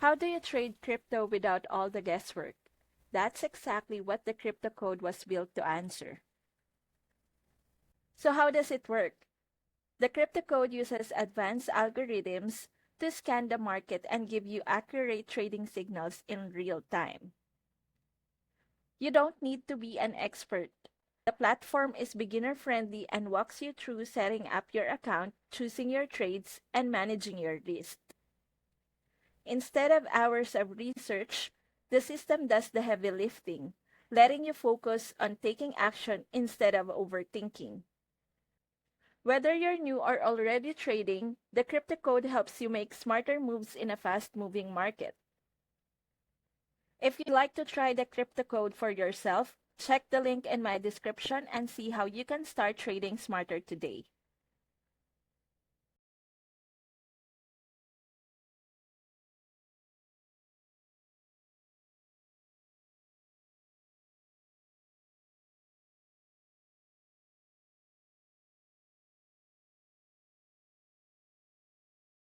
How do you trade crypto without all the guesswork? That's exactly what the crypto code was built to answer. So how does it work? The crypto code uses advanced algorithms to scan the market and give you accurate trading signals in real time. You don't need to be an expert. The platform is beginner friendly and walks you through setting up your account, choosing your trades, and managing your risk. Instead of hours of research, the system does the heavy lifting, letting you focus on taking action instead of overthinking. Whether you're new or already trading, the crypto code helps you make smarter moves in a fast moving market. If you'd like to try the crypto code for yourself, check the link in my description and see how you can start trading smarter today.